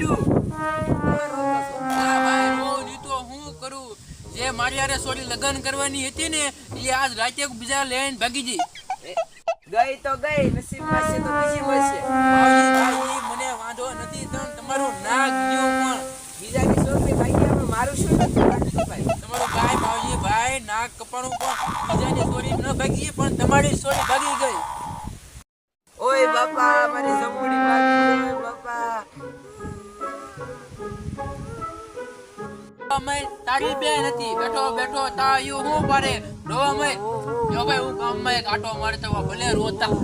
પડ્યું. હા ભાઈ રોજ તો હું કરું. જે મારી હારે સોરી લગન કરવાની હતી ને એ આજ રાતે બીજા લઈને ભાગી ગઈ. ગઈ તો ગઈ, નસીબમાં છે તો બીજી મળશે. ભાઈ મને વાંધો નથી, તમારું નાક ગયું પણ બીજાની છોકરી ભાગ્યામાં મારું શું નથી લાગતું ભાઈ. તમારું ભાઈ ભાવજી ભાઈ નાક કપાણું પણ બીજાની સોરી ન ભાગી પણ તમારી સોરી ભાગી ગઈ. ઓય બાપા, મારી જમુડી ભાગી ગઈ. ઓય બાપા, અમે તારી બે નથી બેઠો બેઠો તાયું હું પારે રોવા મય. જો ભાઈ હું ગામમાં એક આટો મારતો ભલે રોતા